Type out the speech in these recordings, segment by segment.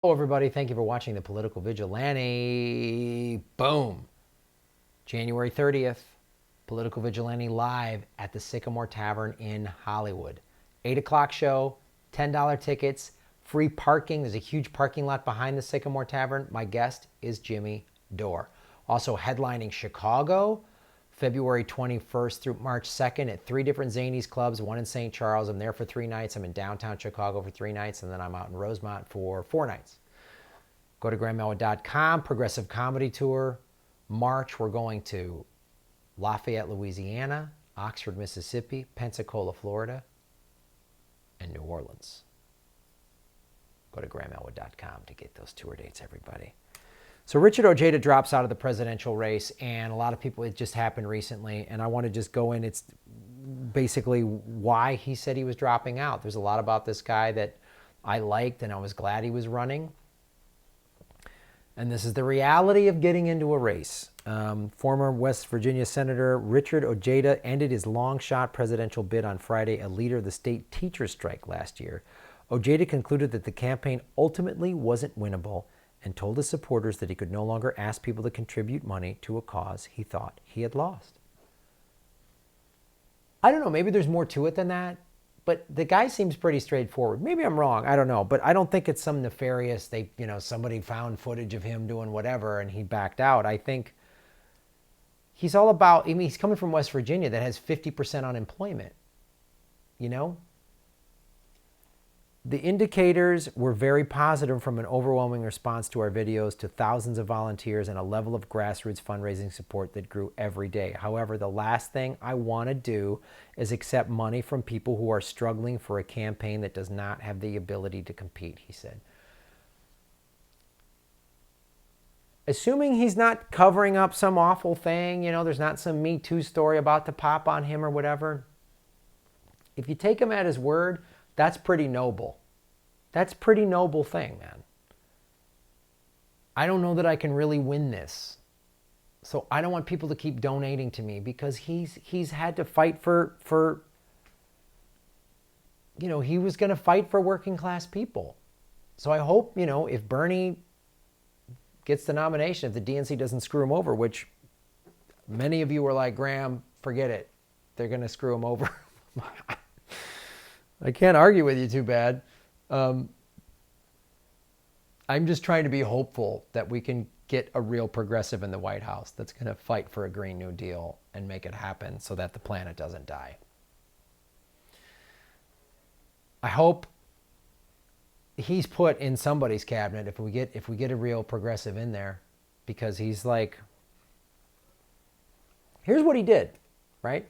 Hello, everybody. Thank you for watching The Political Vigilante. Boom. January 30th, Political Vigilante live at the Sycamore Tavern in Hollywood. 8 o'clock show, $10 tickets, free parking. There's a huge parking lot behind the Sycamore Tavern. My guest is Jimmy Dore. Also headlining Chicago, February 21st through March 2nd at 3 different Zanies clubs, one in St. Charles. I'm there for 3 nights. I'm in downtown Chicago for 3 nights, and then I'm out in Rosemont for 4 nights. Go to graham Progressive Comedy Tour. March, we're going to Lafayette, Louisiana, Oxford, Mississippi, Pensacola, Florida, and New Orleans. Go to grahamelwood.com to get those tour dates, everybody. So Richard Ojeda drops out of the presidential race, and a lot of people, it just happened recently, and I want to just go in. It's basically why he said he was dropping out. There's a lot about this guy that I liked, and I was glad he was running. And this is the reality of getting into a race. Former West Virginia Senator Richard Ojeda ended his long-shot presidential bid on Friday, a leader of the state teachers' strike last year. Ojeda concluded that the campaign ultimately wasn't winnable and told his supporters that he could no longer ask people to contribute money to a cause he thought he had lost. I don't know, maybe there's more to it than that, but the guy seems pretty straightforward. Maybe I'm wrong, I don't know, but I don't think it's some nefarious, somebody found footage of him doing whatever and he backed out. I think he's all about, he's coming from West Virginia that has 50% unemployment, The indicators were very positive, from an overwhelming response to our videos to thousands of volunteers and a level of grassroots fundraising support that grew every day. However, the last thing I want to do is accept money from people who are struggling for a campaign that does not have the ability to compete, he said. Assuming he's not covering up some awful thing, there's not some Me Too story about to pop on him or whatever. If you take him at his word, that's pretty noble. That's a pretty noble thing, man. I don't know that I can really win this. So I don't want people to keep donating to me, because he's had to fight for he was going to fight for working class people. So I hope, if Bernie gets the nomination, if the DNC doesn't screw him over, which many of you were like, Graham, forget it. They're going to screw him over. I can't argue with you too bad. I'm just trying to be hopeful that we can get a real progressive in the White House that's going to fight for a Green New Deal and make it happen so that the planet doesn't die. I hope he's put in somebody's cabinet if we get a real progressive in there, because he's like, here's what he did, right?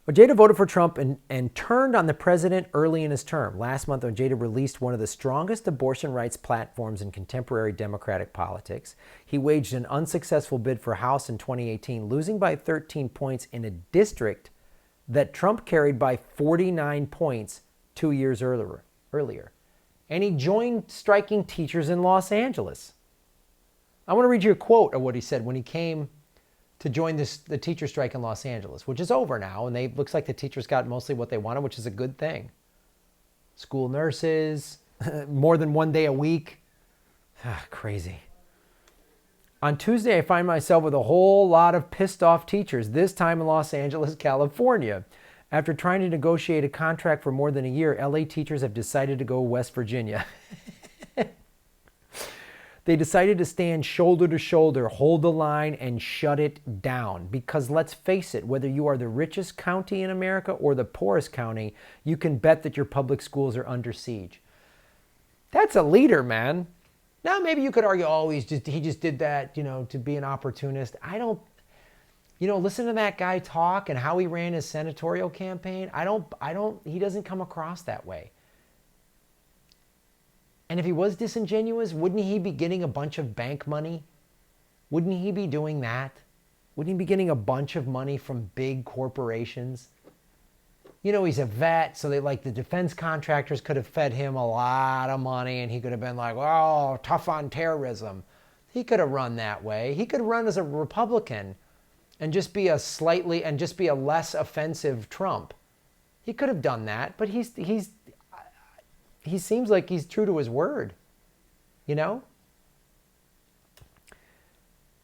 Ojeda voted for Trump and turned on the president early in his term. Last month, Ojeda released one of the strongest abortion rights platforms in contemporary Democratic politics. He waged an unsuccessful bid for House in 2018, losing by 13 points in a district that Trump carried by 49 points 2 years earlier. And he joined striking teachers in Los Angeles. I want to read you a quote of what he said when he came to join the teacher strike in Los Angeles, which is over now, and looks like the teachers got mostly what they wanted, which is a good thing. School nurses, more than 1 day a week. Crazy. On Tuesday, I find myself with a whole lot of pissed off teachers, this time in Los Angeles, California. After trying to negotiate a contract for more than a year, LA teachers have decided to go West Virginia. They decided to stand shoulder to shoulder, hold the line, and shut it down. Because let's face it, whether you are the richest county in America or the poorest county, you can bet that your public schools are under siege. That's a leader, man. Now, maybe you could argue, oh, he just did that, to be an opportunist. I don't, listen to that guy talk and how he ran his senatorial campaign. He doesn't come across that way. And if he was disingenuous, wouldn't he be getting a bunch of bank money? Wouldn't he be doing that? Wouldn't he be getting a bunch of money from big corporations? He's a vet, so the defense contractors could have fed him a lot of money, and he could have been like, oh, tough on terrorism. He could have run that way. He could run as a Republican and just be a less offensive Trump. He could have done that, but he seems like he's true to his word. You know?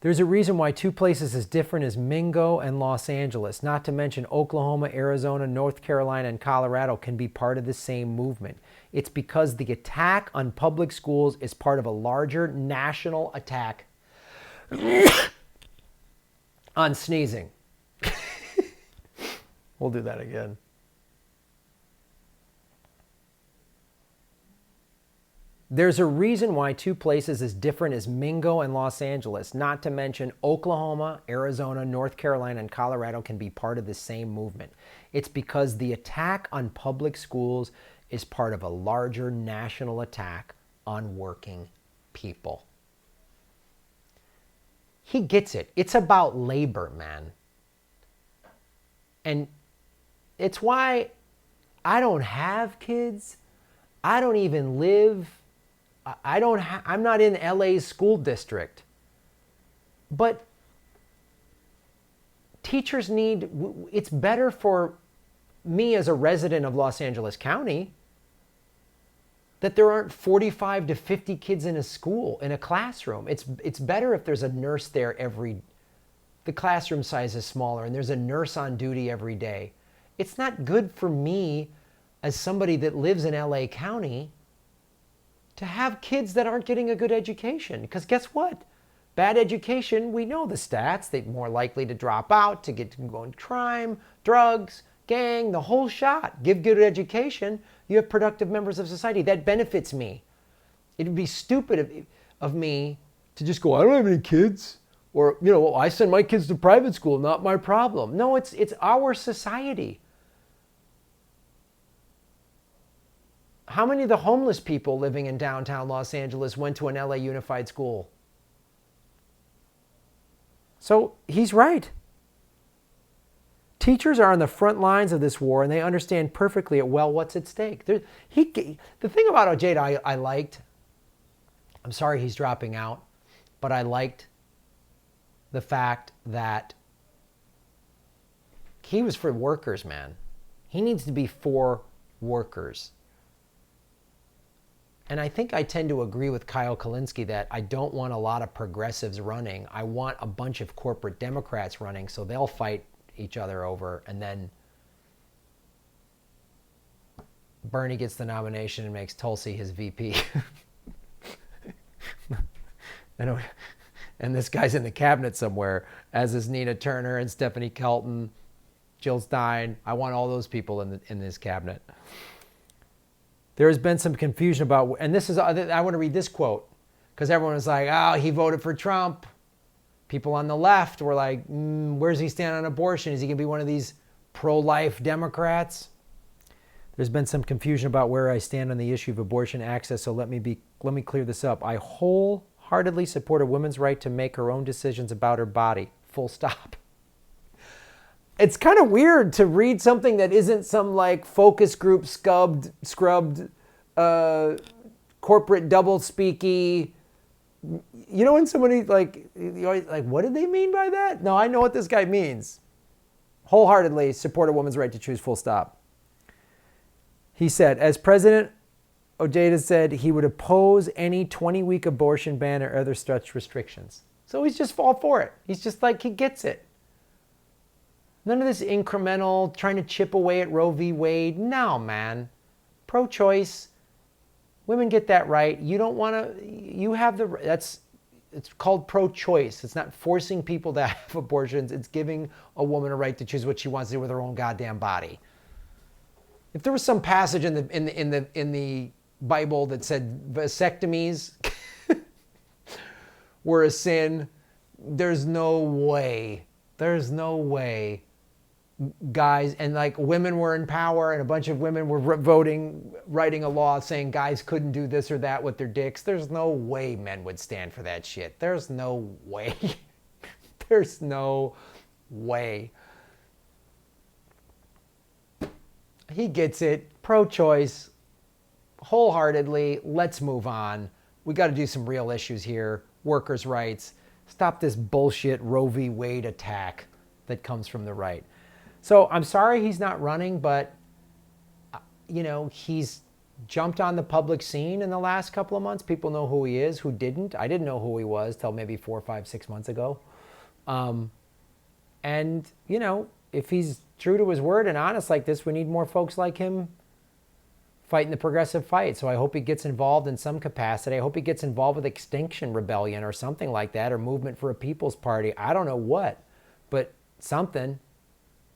There's a reason why two places as different as Mingo and Los Angeles, not to mention Oklahoma, Arizona, North Carolina, and Colorado, can be part of the same movement. It's because the attack on public schools is part of a larger national attack on sneezing. We'll do that again. There's a reason why two places as different as Mingo and Los Angeles, not to mention Oklahoma, Arizona, North Carolina, and Colorado, can be part of the same movement. It's because the attack on public schools is part of a larger national attack on working people. He gets it. It's about labor, man. And it's why I don't have kids. I don't even live... I'm not in LA's school district. But teachers need... It's better for me as a resident of Los Angeles County that there aren't 45 to 50 kids in a school, in a classroom. It's better if there's a nurse there the classroom size is smaller and there's a nurse on duty every day. It's not good for me as somebody that lives in LA County to have kids that aren't getting a good education. Because guess what? Bad education, we know the stats. They're more likely to drop out, to get to go into crime, drugs, gang, the whole shot. Give good education, you have productive members of society. That benefits me. It would be stupid of me to just go, I don't have any kids. Or, I send my kids to private school, not my problem. No, it's our society. How many of the homeless people living in downtown Los Angeles went to an LA Unified school? So he's right. Teachers are on the front lines of this war, and they understand perfectly well what's at stake. The thing about Ojeda I liked, I'm sorry he's dropping out, but I liked the fact that he was for workers, man. He needs to be for workers. And I think I tend to agree with Kyle Kulinski that I don't want a lot of progressives running. I want a bunch of corporate Democrats running so they'll fight each other over, and then Bernie gets the nomination and makes Tulsi his VP. And this guy's in the cabinet somewhere, as is Nina Turner and Stephanie Kelton, Jill Stein. I want all those people in this cabinet. There has been some confusion about, and this is, I want to read this quote, because everyone was like, oh, he voted for Trump. People on the left were like, where's he stand on abortion? Is he going to be one of these pro-life Democrats? There's been some confusion about where I stand on the issue of abortion access, so let me clear this up. I wholeheartedly support a woman's right to make her own decisions about her body. Full stop. It's kind of weird to read something that isn't some like focus group scrubbed corporate double speaky. When somebody you're always like, what did they mean by that? No, I know what this guy means. Wholeheartedly support a woman's right to choose, full stop. He said, as President Ojeda said, he would oppose any 20-week abortion ban or other such restrictions. So he's just all for it. He's just like, he gets it. None of this incremental, trying to chip away at Roe v. Wade. No, man. Pro-choice. Women get that right. You don't want to, you have the, it's called pro-choice. It's not forcing people to have abortions. It's giving a woman a right to choose what she wants to do with her own goddamn body. If there was some passage in the Bible that said vasectomies were a sin, there's no way. There's no way guys, and like women were in power and a bunch of women were writing a law saying guys couldn't do this or that with their dicks. There's no way men would stand for that shit. There's no way. There's no way. He gets it. Pro-choice. Wholeheartedly. Let's move on. We got to do some real issues here. Workers' rights. Stop this bullshit Roe v. Wade attack that comes from the right. So I'm sorry he's not running, but, he's jumped on the public scene in the last couple of months. People know who he is, who didn't. I didn't know who he was till maybe 4, 5, 6 months ago. And, you know, if he's true to his word and honest like this, we need more folks like him fighting the progressive fight. So I hope he gets involved in some capacity. I hope he gets involved with Extinction Rebellion or something like that, or Movement for a People's Party. I don't know what, but something.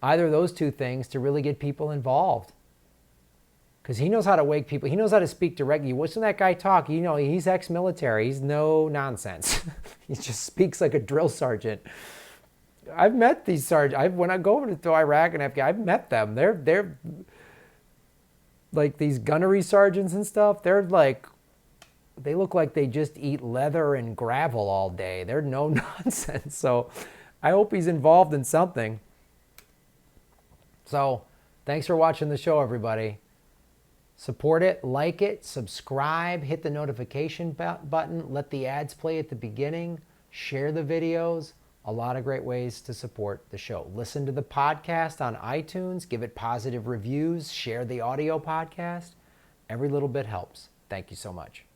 Either of those two things to really get people involved. Because he knows how to wake people. He knows how to speak directly. Listen to that guy talk. You know, he's ex-military. He's no nonsense. He just speaks like a drill sergeant. I've met these sergeants. When I go over to Iraq and Afghanistan, I've met them. They're like these gunnery sergeants and stuff. They're like, they look like they just eat leather and gravel all day. They're no nonsense. So I hope he's involved in something. So thanks for watching the show, everybody. Support it, like it, subscribe, hit the notification button, let the ads play at the beginning, share the videos. A lot of great ways to support the show. Listen to the podcast on iTunes, give it positive reviews, share the audio podcast. Every little bit helps. Thank you so much.